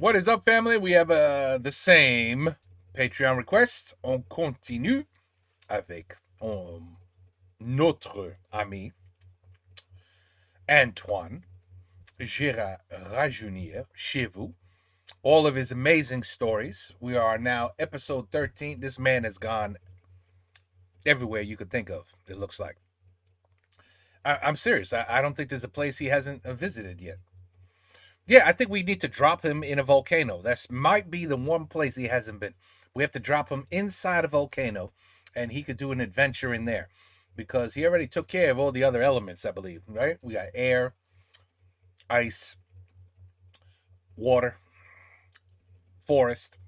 What is up, family? We have the same Patreon request. On continue avec notre ami Antoine Gérard Rajeunir chez vous. All of his amazing stories. We are now episode 13. This man has gone everywhere you could think of, it looks like. I'm serious. I don't think there's a place he hasn't visited yet. Yeah, I think we need to drop him in a volcano. That might be the one place he hasn't been. We have to drop him inside a volcano, and he could do an adventure in there, because he already took care of all the other elements, I believe, right? We got air, ice, water, forest.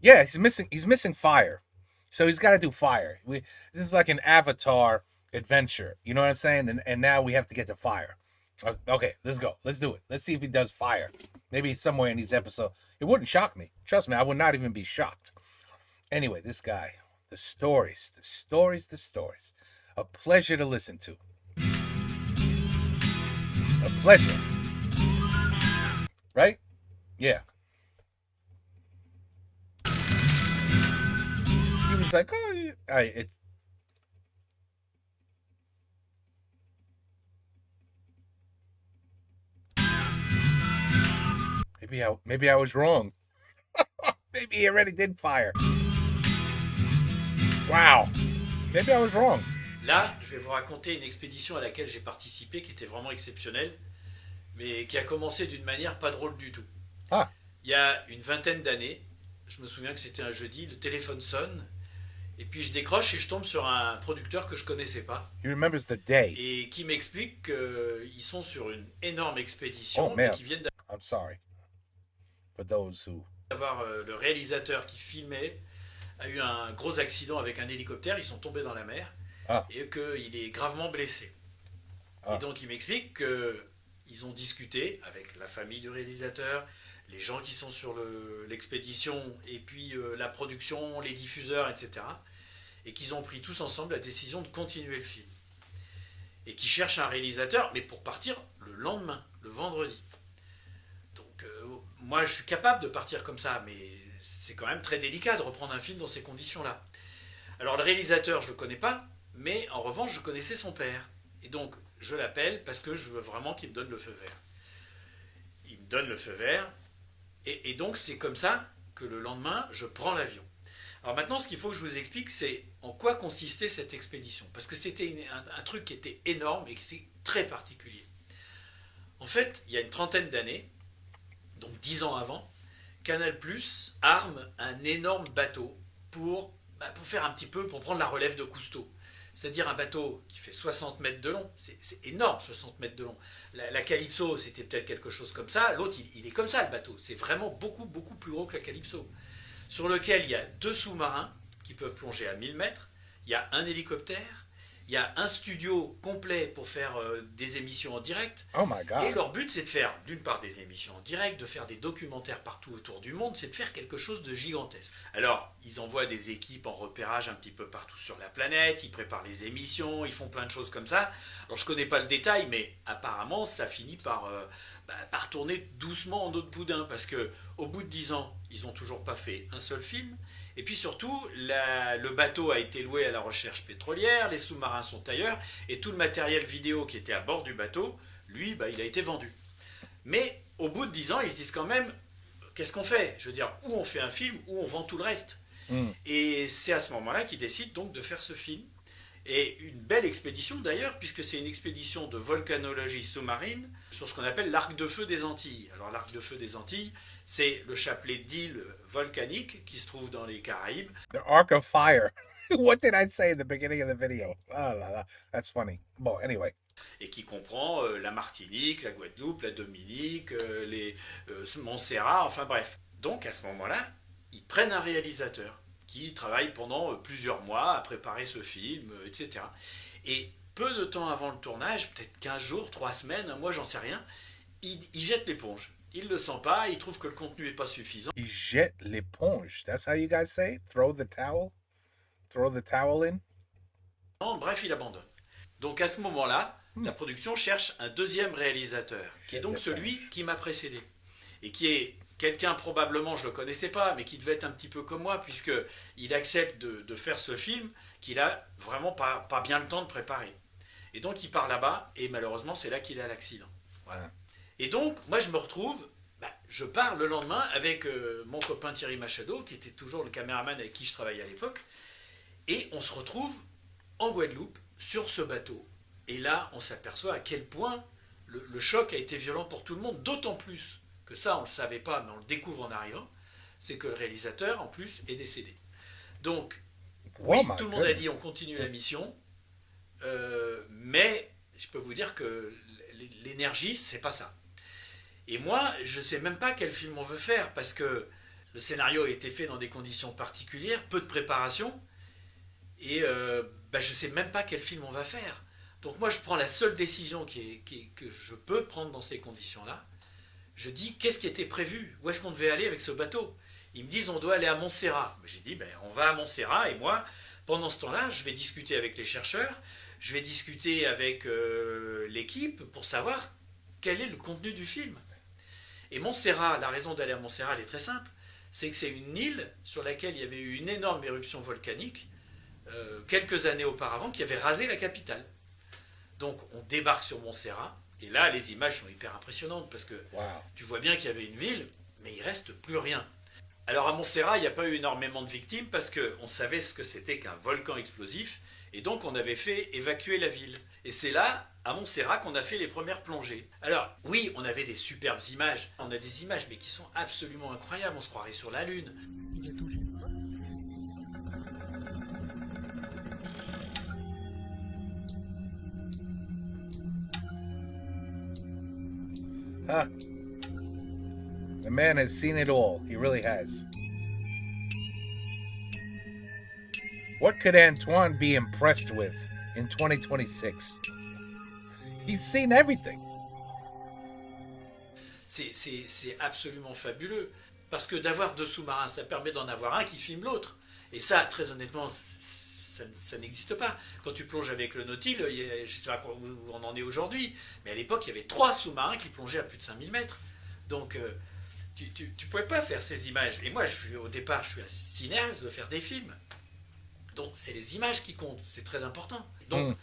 Yeah, he's missing fire. So he's got to do fire. This is like an Avatar adventure. You know what I'm saying? And now we have to get to fire. Okay, let's go. Let's do it. Let's see if he does fire. Maybe somewhere in these episodes. It wouldn't shock me. Trust me, I would not even be shocked. Anyway, this guy, the stories. A pleasure to listen to. A pleasure. Right? Yeah. He was like, oh, yeah. Maybe I was wrong. Maybe he already did fire. Wow. Maybe I was wrong. Là, je vais vous raconter une expédition à laquelle j'ai participé qui était vraiment exceptionnelle, mais qui a commencé d'une manière pas drôle du tout. Ah. Il y a une vingtaine d'années, je me souviens que c'était un jeudi, le téléphone sonne, et puis je décroche et je tombe sur un producteur que je connaissais pas, He remembers the day. et qui m'explique qu'ils sont sur une énorme Oh expédition, man. et qu'ils viennent I'm sorry. For those who... d'avoir le réalisateur qui filmait a eu un gros accident avec un hélicoptère, ils sont tombés dans la mer, Ah. et qu'il est gravement blessé. Ah. Et donc il m'explique qu'ils ont discuté avec la famille du réalisateur, les gens qui sont sur l'expédition, et puis la production, les diffuseurs, etc. Et qu'ils ont pris tous ensemble la décision de continuer le film. Et qu'ils cherchent un réalisateur, mais pour partir le lendemain, le vendredi. Donc moi je suis capable de partir comme ça, mais c'est quand même très délicat de reprendre un film dans ces conditions-là. Alors le réalisateur, je ne le connais pas, mais en revanche, je connaissais son père. Et donc, je l'appelle parce que je veux vraiment qu'il me donne le feu vert. Il me donne le feu vert, et donc c'est comme ça que le lendemain, je prends l'avion. Alors maintenant, ce qu'il faut que je vous explique, c'est en quoi consistait cette expédition. Parce que c'était un truc qui était énorme et qui était très particulier. En fait, il y a une trentaine d'années, donc 10 ans avant, Canal+ arme un énorme bateau pour faire un petit peu, pour prendre la relève de Cousteau. C'est-à-dire un bateau qui fait 60 mètres de long, c'est énorme 60 mètres de long. La Calypso, c'était peut-être quelque chose comme ça, l'autre il est comme ça le bateau, c'est vraiment beaucoup plus gros que la Calypso. Sur lequel il y a 2 sous-marins qui peuvent plonger à 1000 mètres, il y a un hélicoptère, il y a un studio complet pour faire des émissions en direct. Oh my God. Et leur but, c'est de faire, d'une part, des émissions en direct, de faire des documentaires partout autour du monde, c'est de faire quelque chose de gigantesque. Alors, ils envoient des équipes en repérage un petit peu partout sur la planète, ils préparent les émissions, ils font plein de choses comme ça. Alors, je connais pas le détail, mais apparemment, ça finit par tourner doucement en eau de boudin, parce que au bout de 10 ans, ils ont toujours pas fait un seul film. Et puis surtout, le bateau a été loué à la recherche pétrolière, les sous-marins sont ailleurs, et tout le matériel vidéo qui était à bord du bateau, lui, il a été vendu. Mais au bout de 10 ans, ils se disent quand même, qu'est-ce qu'on fait? Je veux dire, ou on fait un film, ou on vend tout le reste. Et c'est à ce moment-là qu'ils décident donc de faire ce film. Et une belle expédition d'ailleurs, puisque c'est une expédition de volcanologie sous-marine sur ce qu'on appelle l'arc de feu des Antilles. Alors l'arc de feu des Antilles, c'est le chapelet d'îles volcaniques qui se trouve dans les Caraïbes. The Arc of Fire. What did I say at the beginning of the video? Oh là là, that's funny. Bon, anyway. Et qui comprend la Martinique, la Guadeloupe, la Dominique, Montserrat, enfin bref. Donc à ce moment-là, ils prennent un réalisateur qui travaille pendant plusieurs mois à préparer ce film, etc. Et peu de temps avant le tournage, peut-être 15 jours, 3 semaines, un mois, j'en sais rien, il jette l'éponge. Il ne le sent pas, il trouve que le contenu n'est pas suffisant. Il jette l'éponge. That's how you guys say? Throw the towel? Throw the towel in? Bref, il abandonne. Donc à ce moment-là, la production cherche un deuxième réalisateur, qui est donc celui qui m'a précédé, et qui est quelqu'un probablement, je ne le connaissais pas, mais qui devait être un petit peu comme moi, puisqu'il accepte de faire ce film qu'il a vraiment pas bien le temps de préparer. Et donc il part là-bas, et malheureusement c'est là qu'il a l'accident. Voilà. Et donc, moi je me retrouve, je pars le lendemain avec mon copain Thierry Machado, qui était toujours le caméraman avec qui je travaillais à l'époque, et on se retrouve en Guadeloupe, sur ce bateau. Et là, on s'aperçoit à quel point le choc a été violent pour tout le monde, d'autant plus que ça, on ne le savait pas, mais on le découvre en arrivant, c'est que le réalisateur, en plus, est décédé. Donc, oui, tout le monde a dit on continue la mission, mais je peux vous dire que l'énergie, c'est pas ça. Et moi, je ne sais même pas quel film on veut faire, parce que le scénario a été fait dans des conditions particulières, peu de préparation, et je ne sais même pas quel film on va faire. Donc moi, je prends la seule décision que je peux prendre dans ces conditions-là. Je dis, qu'est-ce qui était prévu? Où est-ce qu'on devait aller avec ce bateau? Ils me disent, on doit aller à Montserrat. J'ai dit, on va à Montserrat, et moi, pendant ce temps-là, je vais discuter avec les chercheurs, je vais discuter avec l'équipe pour savoir quel est le contenu du film. Et Montserrat, la raison d'aller à Montserrat, elle est très simple. C'est que c'est une île sur laquelle il y avait eu une énorme éruption volcanique quelques années auparavant qui avait rasé la capitale. Donc on débarque sur Montserrat, et là les images sont hyper impressionnantes parce que tu vois bien qu'il y avait une ville, mais il ne reste plus rien. Alors à Montserrat, il n'y a pas eu énormément de victimes parce qu'on savait ce que c'était qu'un volcan explosif, et donc on avait fait évacuer la ville. Et c'est là, à Montserrat, qu'on a fait les premières plongées. Alors oui, on avait des superbes images, on a des images mais qui sont absolument incroyables, on se croirait sur la Lune. Huh. The man has seen it all. He really has. What could Antoine be impressed with in 2026? He's seen everything. C'est absolument fabuleux. Parce que d'avoir deux sous-marins, ça permet d'en avoir un qui filme l'autre. Et ça, très honnêtement, ça n'existe pas. Quand tu plonges avec le Nautile, je ne sais pas où on en est aujourd'hui, mais à l'époque, il y avait 3 sous-marins qui plongeaient à plus de 5000 mètres. Donc, tu ne pouvais pas faire ces images. Et moi, au départ, je suis un cinéaste de faire des films. Donc, c'est les images qui comptent. C'est très important. Donc,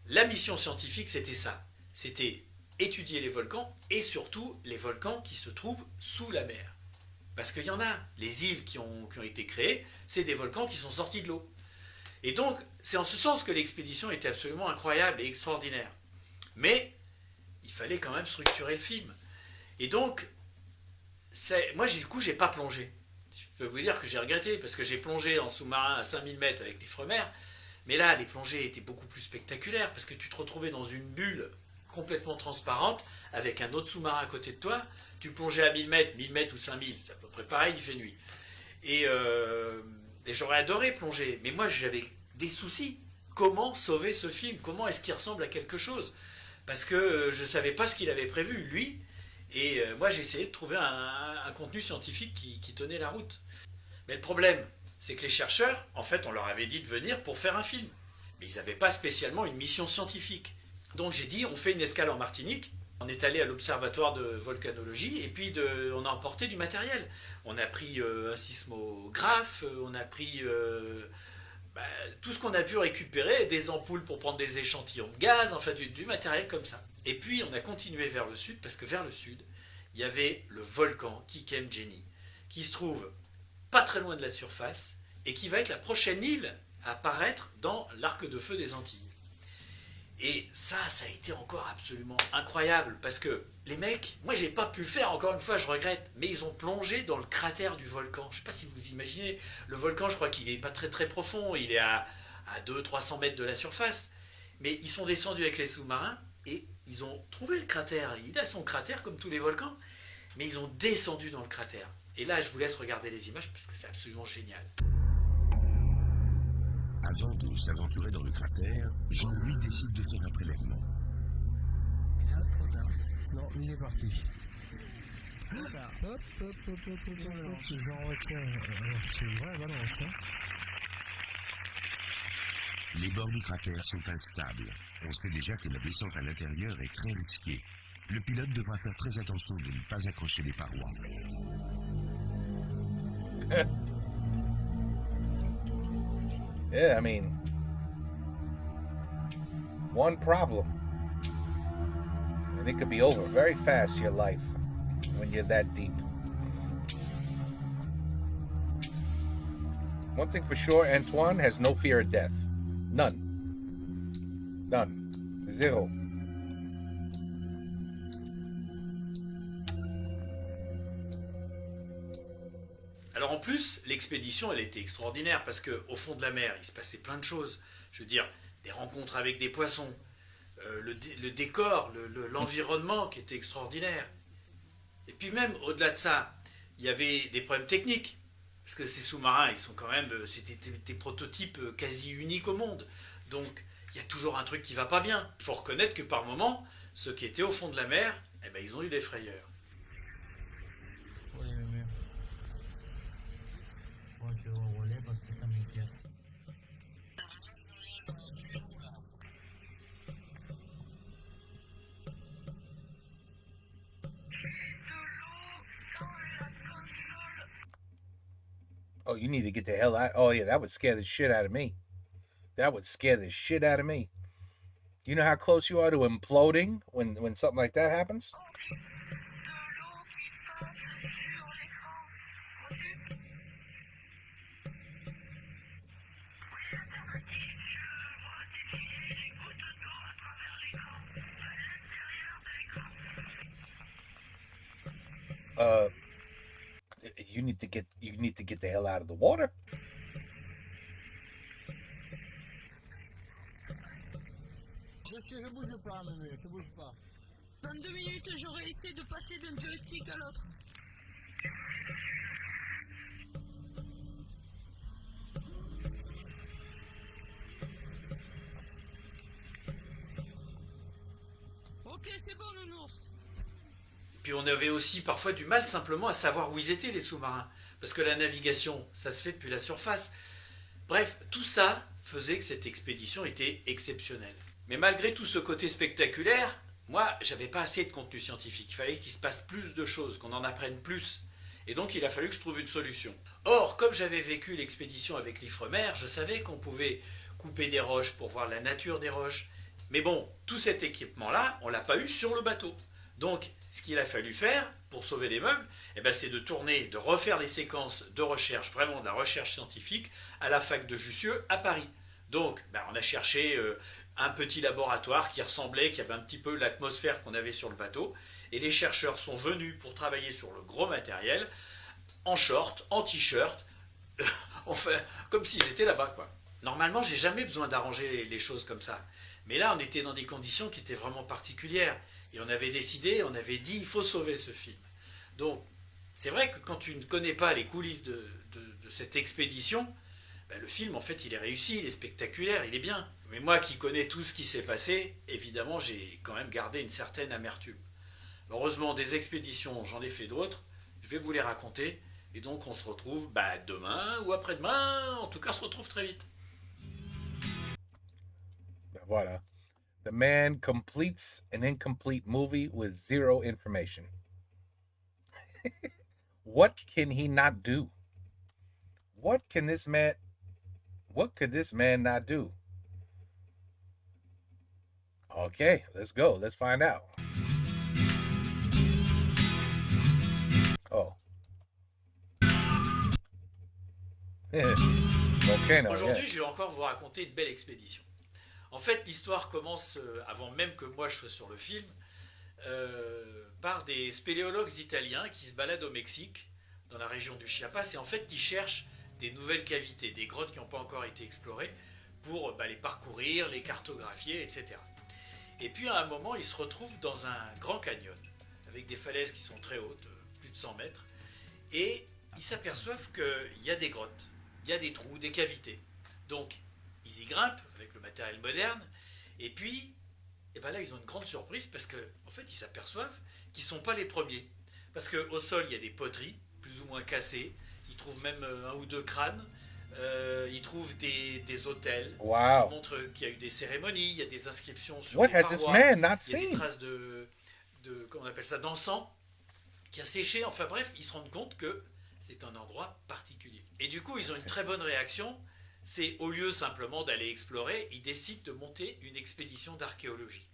la mission scientifique, c'était ça. C'était étudier les volcans, et surtout les volcans qui se trouvent sous la mer. Parce qu'il y en a. Les îles qui ont été créées, c'est des volcans qui sont sortis de l'eau. Et donc, c'est en ce sens que l'expédition était absolument incroyable et extraordinaire. Mais, il fallait quand même structurer le film. Et donc, moi, du coup, j'ai pas plongé. Je peux vous dire que j'ai regretté, parce que j'ai plongé en sous-marin à 5000 mètres avec l'Ifremer, mais là, les plongées étaient beaucoup plus spectaculaires, parce que tu te retrouvais dans une bulle complètement transparente, avec un autre sous-marin à côté de toi. Tu plongeais à 1000 mètres ou 5000, c'est à peu près pareil, il fait nuit. Et j'aurais adoré plonger, mais moi j'avais des soucis. Comment sauver ce film? Comment est-ce qu'il ressemble à quelque chose? Parce que je ne savais pas ce qu'il avait prévu, lui, et moi j'ai essayé de trouver un contenu scientifique qui tenait la route. Mais le problème, c'est que les chercheurs, en fait, on leur avait dit de venir pour faire un film. Mais ils n'avaient pas spécialement une mission scientifique. Donc j'ai dit, on fait une escale en Martinique. On est allé à l'observatoire de volcanologie et puis on a emporté du matériel. On a pris un sismographe, on a pris tout ce qu'on a pu récupérer, des ampoules pour prendre des échantillons de gaz, enfin du matériel comme ça. Et puis on a continué vers le sud, parce que vers le sud, il y avait le volcan Kikemjeni, qui se trouve pas très loin de la surface et qui va être la prochaine île à apparaître dans l'arc de feu des Antilles. Et ça a été encore absolument incroyable, parce que les mecs, moi j'ai pas pu le faire, encore une fois je regrette, mais ils ont plongé dans le cratère du volcan. Je sais pas si vous imaginez, le volcan je crois qu'il est pas très très profond, il est à 200-300 mètres de la surface, mais ils sont descendus avec les sous-marins et ils ont trouvé le cratère. Il a son cratère comme tous les volcans, mais ils ont descendu dans le cratère. Et là je vous laisse regarder les images parce que c'est absolument génial. Avant de s'aventurer dans le cratère, Jean-Louis décide de faire un prélèvement. Ah, trop tard. Non, il est parti. Hop, j'en retiens. C'est une vraie avalanche, hein. Les bords du cratère sont instables. On sait déjà que la descente à l'intérieur est très risquée. Le pilote devra faire très attention de ne pas accrocher les parois. Yeah, I mean, one problem, and it could be over very fast, your life, when you're that deep. One thing for sure, Antoine has no fear of death. None. None. Zero. Alors en plus, l'expédition, elle était extraordinaire parce qu'au fond de la mer, il se passait plein de choses. Je veux dire, des rencontres avec des poissons, le décor, l'environnement qui était extraordinaire. Et puis même, au-delà de ça, il y avait des problèmes techniques. Parce que ces sous-marins, ils sont quand même, c'était des prototypes quasi uniques au monde. Donc, il y a toujours un truc qui va pas bien. Il faut reconnaître que par moment, ceux qui étaient au fond de la mer, eh ben, ils ont eu des frayeurs. Oui, mais moi je vais au relais parce que ça m'inquiète. Oh, you need to get the hell out. Oh, yeah, that would scare the shit out of me. That would scare the shit out of me. You know how close you are to imploding when something like that happens? You need to get the hell out of the water. Monsieur, ne bouge pas, mémé, ne bouge pas. Dans 2 minutes, j'aurai essayé de passer d'un joystick à l'autre. Ok, c'est bon, nounours. Puis on avait aussi parfois du mal simplement à savoir où ils étaient, les sous-marins. Parce que la navigation, ça se fait depuis la surface. Bref, tout ça faisait que cette expédition était exceptionnelle. Mais malgré tout ce côté spectaculaire, moi, j'avais pas assez de contenu scientifique. Il fallait qu'il se passe plus de choses, qu'on en apprenne plus. Et donc, il a fallu que je trouve une solution. Or, comme j'avais vécu l'expédition avec l'Ifremer, je savais qu'on pouvait couper des roches pour voir la nature des roches. Mais bon, tout cet équipement-là, on l'a pas eu sur le bateau. Donc, ce qu'il a fallu faire pour sauver les meubles, eh ben, c'est de tourner, de refaire les séquences de recherche, vraiment de la recherche scientifique, à la fac de Jussieu à Paris. Donc, ben, on a cherché un petit laboratoire qui ressemblait, qui avait un petit peu l'atmosphère qu'on avait sur le bateau, et les chercheurs sont venus pour travailler sur le gros matériel, en short, en t-shirt, enfin, comme s'ils étaient là-bas, quoi. Normalement, j'ai jamais besoin d'arranger les choses comme ça. Mais là, on était dans des conditions qui étaient vraiment particulières. Et on avait décidé, on avait dit, il faut sauver ce film. Donc, c'est vrai que quand tu ne connais pas les coulisses de cette expédition, ben, le film, en fait, il est réussi, il est spectaculaire, il est bien. Mais moi qui connais tout ce qui s'est passé, évidemment, j'ai quand même gardé une certaine amertume. Heureusement, des expéditions, j'en ai fait d'autres, je vais vous les raconter, et donc on se retrouve demain ou après-demain, en tout cas, on se retrouve très vite. Ben voilà. The man completes an incomplete movie with zero information. What can he not do? What could this man not do? Okay, let's go. Let's find out. Oh. Volcano, Aujourd'hui, yeah. je vais encore vous raconter une belle expédition. En fait, l'histoire commence, avant même que moi je sois sur le film, par des spéléologues italiens qui se baladent au Mexique, dans la région du Chiapas, et en fait, qui cherchent des nouvelles cavités, des grottes qui n'ont pas encore été explorées, pour les parcourir, les cartographier, etc. Et puis, à un moment, ils se retrouvent dans un grand canyon, avec des falaises qui sont très hautes, plus de 100 mètres, et ils s'aperçoivent qu'il y a des grottes, il y a des trous, des cavités. Donc, ils y grimpent avec le matériel moderne, et puis, et ben là, ils ont une grande surprise parce qu'en fait, ils s'aperçoivent qu'ils ne sont pas les premiers. Parce qu'au sol, il y a des poteries, plus ou moins cassées, ils trouvent même un ou deux crânes, ils trouvent des autels Wow. qui montrent qu'il y a eu des cérémonies, il y a des inscriptions sur What les has this parois, man not il y a des seen? traces comment on appelle ça, d'encens qui a séché. Enfin bref, ils se rendent compte que c'est un endroit particulier. Et du coup, ils ont une très bonne réaction. C'est au lieu simplement d'aller explorer, ils décident de monter une expédition d'archéologie.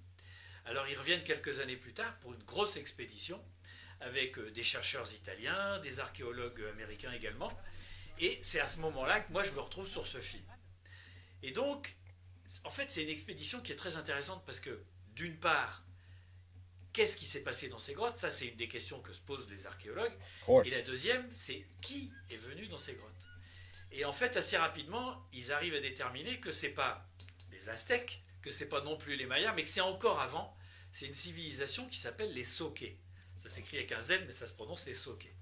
Alors ils reviennent quelques années plus tard pour une grosse expédition avec des chercheurs italiens, des archéologues américains également. Et c'est à ce moment-là que moi je me retrouve sur ce film. Et donc, en fait, c'est une expédition qui est très intéressante parce que, d'une part, qu'est-ce qui s'est passé dans ces grottes? Ça, c'est une des questions que se posent les archéologues. Of course. Et la deuxième, c'est qui est venu dans ces grottes? Et en fait, assez rapidement, ils arrivent à déterminer que c'est pas les Aztèques, que c'est pas non plus les Mayas, mais que c'est encore avant. C'est une civilisation qui s'appelle les Sokés. Ça s'écrit avec un Z, mais ça se prononce les Sokés.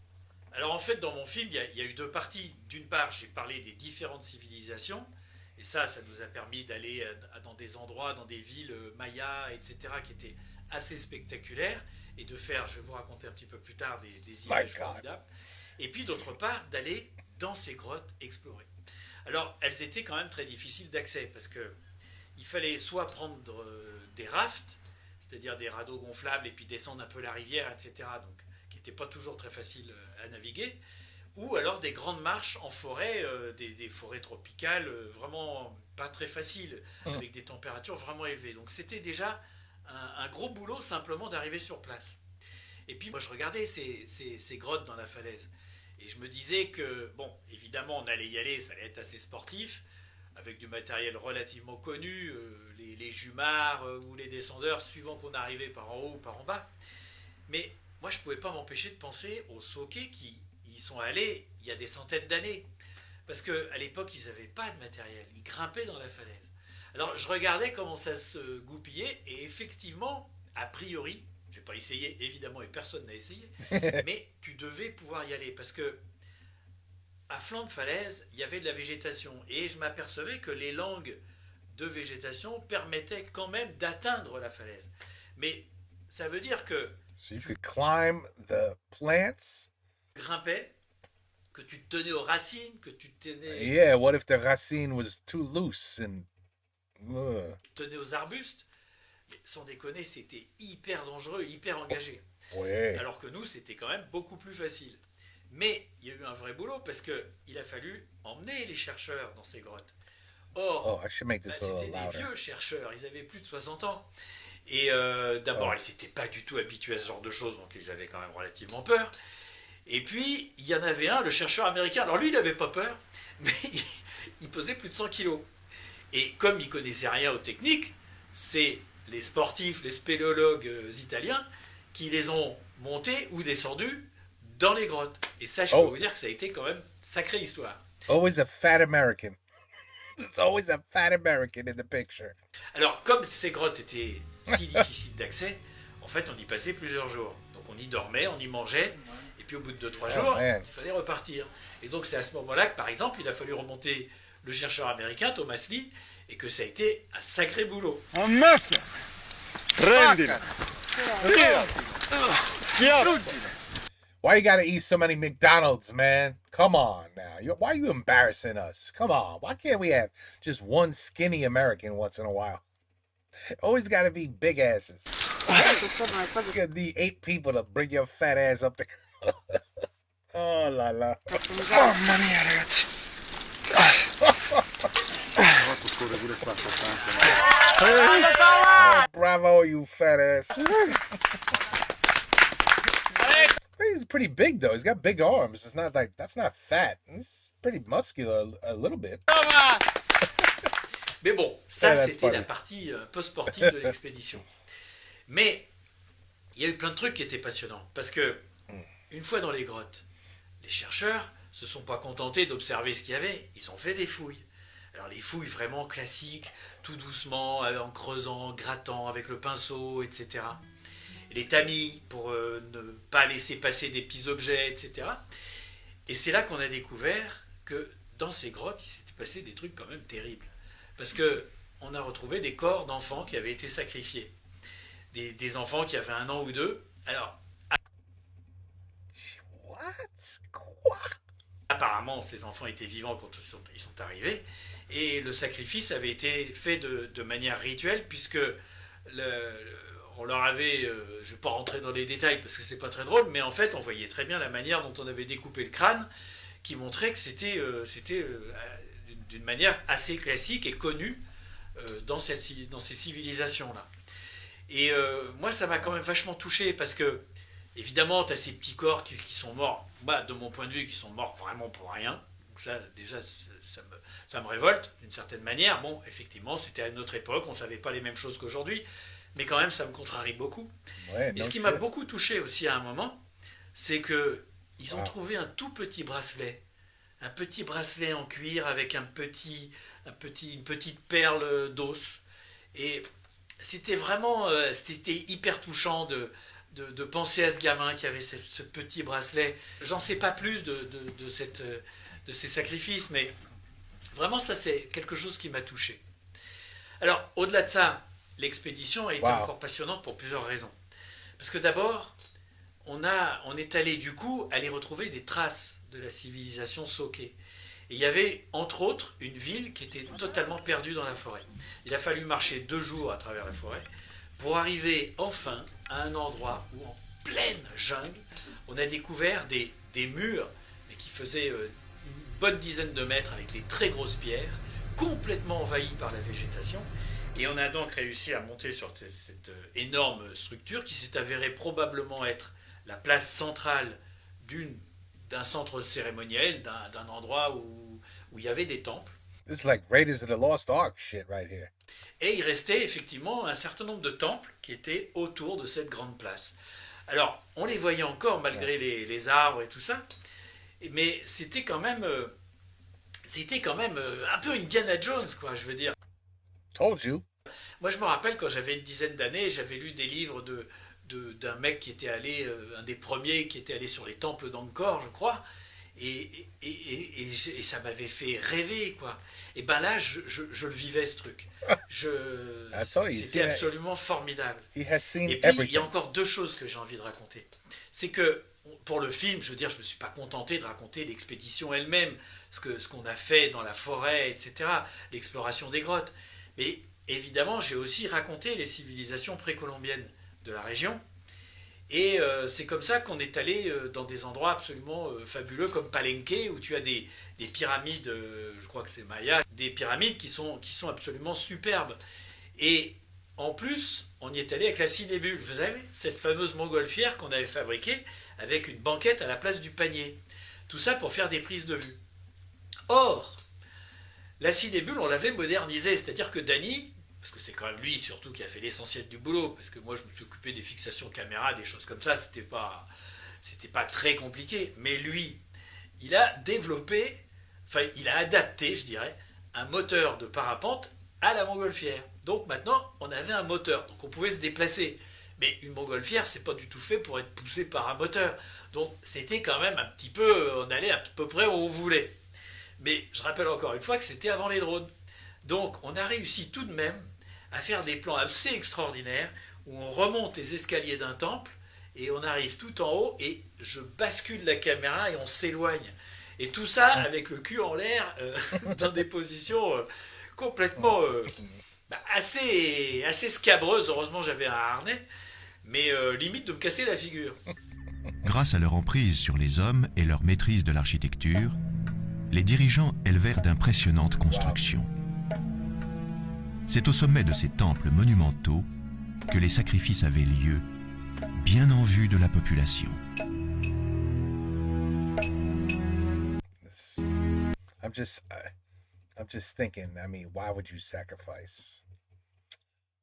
Alors en fait, dans mon film, il y a eu deux parties. D'une part, j'ai parlé des différentes civilisations, et ça nous a permis d'aller dans des endroits, dans des villes mayas, etc., qui étaient assez spectaculaires, et de faire, je vais vous raconter un petit peu plus tard, des images formidables. Et puis d'autre part, d'aller dans ces grottes explorer. Alors, elles étaient quand même très difficiles d'accès, parce que il fallait soit prendre des rafts, c'est-à-dire des radeaux gonflables, et puis descendre un peu la rivière, etc., donc, qui n'étaient pas toujours très faciles à naviguer, ou alors des grandes marches en forêt, des forêts tropicales, vraiment pas très faciles, avec des températures vraiment élevées. Donc c'était déjà un gros boulot simplement d'arriver sur place. Et puis moi je regardais ces grottes dans la falaise, et je me disais que, bon, évidemment on allait y aller, ça allait être assez sportif, avec du matériel relativement connu, les jumards ou les descendeurs, suivant qu'on arrivait par en haut ou par en bas. Mais moi je ne pouvais pas m'empêcher de penser aux Sokés qui y sont allés il y a des centaines d'années. Parce qu'à l'époque, ils n'avaient pas de matériel. Ils grimpaient dans la falaise. Alors, je regardais comment ça se goupillait. Et effectivement, a priori, je n'ai pas essayé, évidemment, et personne n'a essayé, mais tu devais pouvoir y aller. Parce que à flanc de falaise, il y avait de la végétation. Et je m'apercevais que les langues de végétation permettaient quand même d'atteindre la falaise. Mais ça veut dire que So you could climb the plants? grimpais, que tu te tenais aux racines, que tu te tenais, Yeah, what if the racine was too loose and... tenais aux arbustes? Mais sans déconner, c'était hyper dangereux, hyper engagé. Ouais. Alors que nous, c'était quand même beaucoup plus facile. Mais il y a eu un vrai boulot parce qu'il a fallu emmener les chercheurs dans ces grottes. Or, Oh, I should make this a c'était little des louder. vieux chercheurs, ils avaient plus de 60 ans. Et d'abord, ils n'étaient pas du tout habitués à ce genre de choses, donc ils avaient quand même relativement peur. Et puis, il y en avait un, le chercheur américain. Alors lui, il n'avait pas peur, mais il pesait plus de 100 kilos. Et comme il connaissait rien aux techniques, c'est les sportifs, les spéléologues italiens qui les ont montés ou descendus dans les grottes. Et ça, je peux vous dire que ça a été quand même sacrée histoire. Always a fat American. There's always a fat American in the picture. Alors, comme ces grottes étaient si difficiles d'accès, en fait, on y passait plusieurs jours. Donc, on y dormait, on y mangeait, et puis au bout de 2-3 jours, man. il fallait repartir. Et donc, c'est à ce moment-là que, par exemple, il a fallu remonter le chercheur américain, Thomas Lee, et que ça a été un sacré boulot. Ammazza! Prendila! Why you gotta eat so many McDonald's, man? Come on now. Why are you embarrassing us? Come on. Why can't we have just one skinny American once in a while? Always gotta be big asses. You gotta need 8 people to bring your fat ass up there. Oh la la. Mamma mia, ragazzi! Bravo, you fat ass. He's pretty big though. He's got big arms. It's not like that's not fat. He's pretty muscular a little bit. Mais bon, ça, Yeah, that's c'était la funny. partie un peu sportive de l'expédition. Mais il y a eu plein de trucs qui étaient passionnants. Parce que, une fois dans les grottes, les chercheurs se sont pas contentés d'observer ce qu'il y avait. Ils ont fait des fouilles. Alors, les fouilles vraiment classiques, tout doucement, en creusant, en grattant, avec le pinceau, etc. Et les tamis pour ne pas laisser passer des petits objets, etc. Et c'est là qu'on a découvert que dans ces grottes, il s'était passé des trucs quand même terribles. Parce que on a retrouvé des corps d'enfants qui avaient été sacrifiés. Des enfants qui avaient 1 an ou 2. Alors, What? Quoi? apparemment, ces enfants étaient vivants quand ils sont arrivés. Et le sacrifice avait été fait de manière rituelle, puisque on leur avait, je vais pas rentrer dans les détails parce que c'est pas très drôle, mais en fait on voyait très bien la manière dont on avait découpé le crâne, qui montrait que c'était d'une manière assez classique et connue dans ces civilisations-là. Et moi, ça m'a quand même vachement touché parce que, évidemment, tu as ces petits corps qui sont morts, bah, de mon point de vue, qui sont morts vraiment pour rien. Donc ça, déjà, ça me révolte d'une certaine manière. Bon, effectivement, c'était à une autre époque, on ne savait pas les mêmes choses qu'aujourd'hui, mais quand même, ça me contrarie beaucoup. Ouais, Et ce qui m'a beaucoup touché aussi à un moment, c'est que ils ont trouvé un tout petit bracelet. Un petit bracelet en cuir avec une petite perle d'os. Et c'était vraiment, c'était hyper touchant de penser à ce gamin qui avait ce petit bracelet. J'en sais pas plus de ces sacrifices, mais vraiment ça c'est quelque chose qui m'a touché. Alors au-delà de ça, l'expédition a été encore passionnante pour plusieurs raisons. Parce que d'abord, on est allé du coup aller retrouver des traces de la civilisation Soke. Et il y avait, entre autres, une ville qui était totalement perdue dans la forêt. Il a fallu marcher 2 jours à travers la forêt pour arriver enfin à un endroit où, en pleine jungle, on a découvert des murs mais qui faisaient une bonne dizaine de mètres avec des très grosses pierres, complètement envahies par la végétation. Et on a donc réussi à monter sur cette énorme structure qui s'est avérée probablement être la place centrale d'un centre cérémoniel, d'un endroit où il y avait des temples. This is like Raiders of the Lost Ark shit right here. Et il restait effectivement un certain nombre de temples qui étaient autour de cette grande place. Alors, on les voyait encore malgré les arbres et tout ça, mais c'était quand même un peu Indiana Jones, quoi, je veux dire. Told you. Moi, je me rappelle quand j'avais une dizaine d'années, j'avais lu des livres d'un mec qui était allé, un des premiers qui était allé sur les temples d'Angkor, je crois, et ça m'avait fait rêver, quoi. Et ben là, je le vivais, ce truc. C'était absolument formidable. Et puis, il y a encore 2 choses que j'ai envie de raconter. C'est que, pour le film, je veux dire, je ne me suis pas contenté de raconter l'expédition elle-même, ce qu'on a fait dans la forêt, etc., l'exploration des grottes. Mais évidemment, j'ai aussi raconté les civilisations précolombiennes de la région. Et c'est comme ça qu'on est allé dans des endroits absolument fabuleux comme Palenque, où tu as des pyramides, je crois que c'est Maya, des pyramides qui sont absolument superbes. Et en plus, on y est allé avec la cinébule, vous savez, cette fameuse montgolfière qu'on avait fabriquée avec une banquette à la place du panier. Tout ça pour faire des prises de vue. Or, la cinébule, on l'avait modernisée, c'est-à-dire que Danny, parce que c'est quand même lui surtout qui a fait l'essentiel du boulot, parce que moi je me suis occupé des fixations caméra, des choses comme ça, c'était pas très compliqué, mais lui, il a développé, enfin il a adapté, je dirais, un moteur de parapente à la montgolfière. Donc maintenant, on avait un moteur, donc on pouvait se déplacer. Mais une montgolfière, c'est pas du tout fait pour être poussé par un moteur. Donc c'était quand même un petit peu, on allait à peu près où on voulait. Mais je rappelle encore une fois que c'était avant les drones. Donc on a réussi tout de même à faire des plans assez extraordinaires où on remonte les escaliers d'un temple et on arrive tout en haut et je bascule la caméra et on s'éloigne. Et tout ça avec le cul en l'air dans des positions complètement assez scabreuses. Heureusement j'avais un harnais, mais limite de me casser la figure. Grâce à leur emprise sur les hommes et leur maîtrise de l'architecture, les dirigeants élevèrent d'impressionnantes constructions. C'est au sommet de ces temples monumentaux que les sacrifices avaient lieu, bien en vue de la population. I'm just thinking, I mean, why would you sacrifice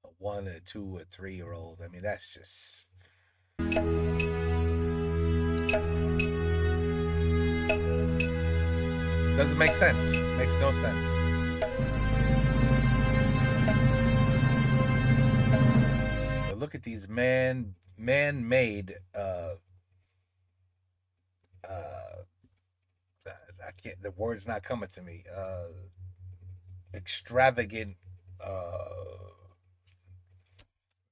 a 1, a 2, a 3-year-old? I mean, that's just... Doesn't make sense. Makes no sense. But look at these man-made I can't, the word's not coming to me. Extravagant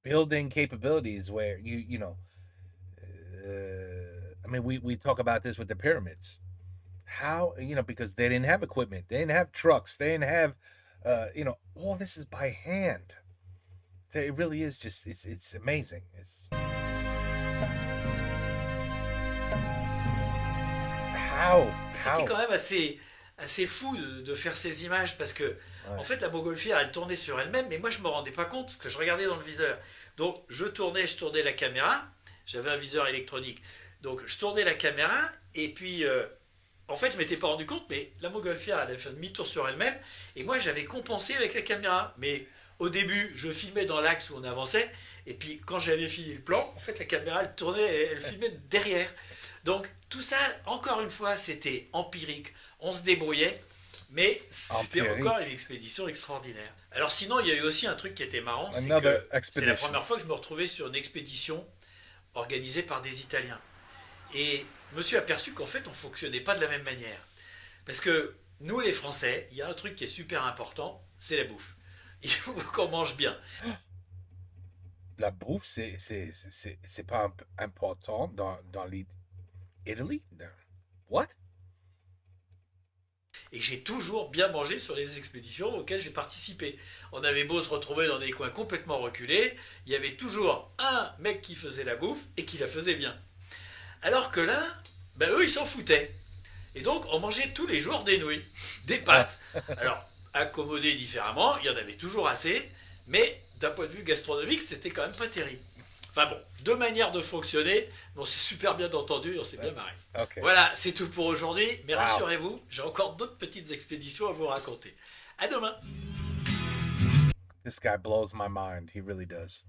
building capabilities where you know I mean we talk about this with the pyramids. How, you know, because they didn't have equipment, they didn't have trucks, they didn't have you know, all this is by hand. It really is just it's amazing. It's C'était quand même assez fou de faire ces images parce que, en fait, la montgolfière, elle tournait sur elle-même, mais moi, je me rendais pas compte parce que je regardais dans le viseur. Donc, je tournais la caméra. J'avais un viseur électronique. Donc, je tournais la caméra et puis, en fait, je m'étais pas rendu compte, mais la montgolfière, elle avait fait un demi-tour sur elle-même et moi, j'avais compensé avec la caméra. Mais au début, je filmais dans l'axe où on avançait et puis, quand j'avais fini le plan, en fait, la caméra, elle tournait et elle filmait derrière. Donc, tout ça, encore une fois, c'était empirique. On se débrouillait, mais c'était encore une expédition extraordinaire. Alors sinon, il y a eu aussi un truc qui était marrant, c'est que c'est la première fois que je me retrouvais sur une expédition organisée par des Italiens. Et je me suis aperçu qu'en fait, on ne fonctionnait pas de la même manière. Parce que nous, les Français, il y a un truc qui est super important, c'est la bouffe. Il faut qu'on mange bien. La bouffe, c'est pas important dans l'Italie? What? Et j'ai toujours bien mangé sur les expéditions auxquelles j'ai participé. On avait beau se retrouver dans des coins complètement reculés, il y avait toujours un mec qui faisait la bouffe et qui la faisait bien. Alors que là, ben eux, ils s'en foutaient. Et donc, on mangeait tous les jours des nouilles, des pâtes. Alors, accommodés différemment, il y en avait toujours assez, mais d'un point de vue gastronomique, c'était quand même pas terrible. Enfin bon, deux manières de fonctionner, mais on s'est super bien entendu, on s'est bien marré. Okay. Voilà, c'est tout pour aujourd'hui, mais rassurez-vous, j'ai encore d'autres petites expéditions à vous raconter. À demain. This guy blows my mind. He really does.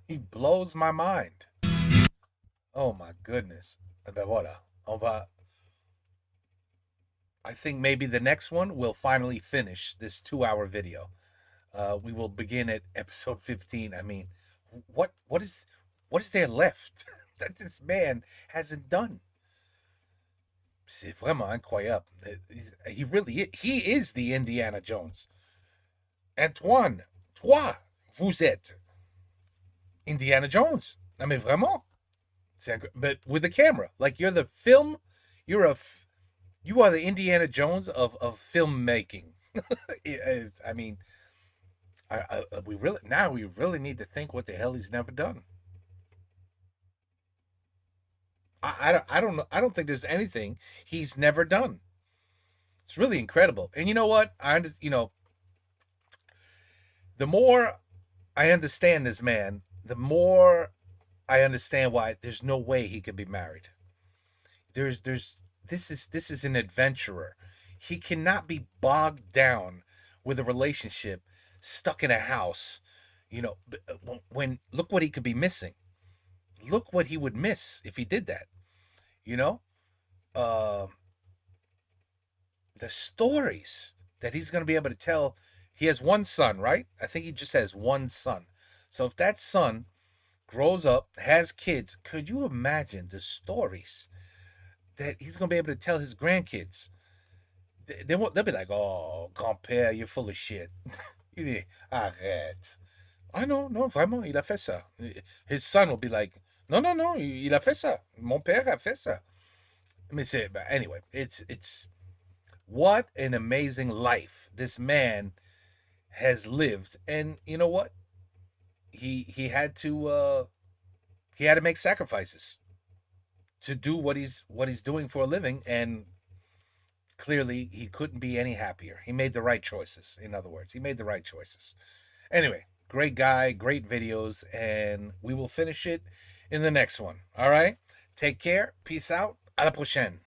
He blows my mind. Oh my goodness. Ben voilà. I think maybe the next one we'll finally finish this 2-hour video. We will begin at episode 15. I mean, what is there left that this man hasn't done? C'est vraiment incroyable. He is the Indiana Jones. Antoine, toi, vous êtes Indiana Jones. I mean, vraiment. But with a camera, like you are the Indiana Jones of filmmaking. I mean, we really need to think what the hell he's never done. I don't know. I don't think there's anything he's never done. It's really incredible. And you know what? The more I understand this man, the more I understand why there's no way he could be married. This is an adventurer. He cannot be bogged down with a relationship, stuck in a house. When look what he could be missing. Look what he would miss if he did that. The stories that he's going to be able to tell. He has one son, right? I think he just has one son. So if that son grows up, has kids, could you imagine the stories that he's going to be able to tell his grandkids? They'll be like, oh, grand-père, you're full of shit. Arrête. Ah non, vraiment, il a fait ça. His son will be like, non, il a fait ça. Mon père a fait ça. But anyway, it's what an amazing life this man has lived. And you know what? He had to make sacrifices to do what he's doing for a living, and clearly he couldn't be any happier. He made the right choices. In other words, he made the right choices. Anyway, great guy, great videos, and we will finish it in the next one. All right? Take care. Peace out. À la prochaine.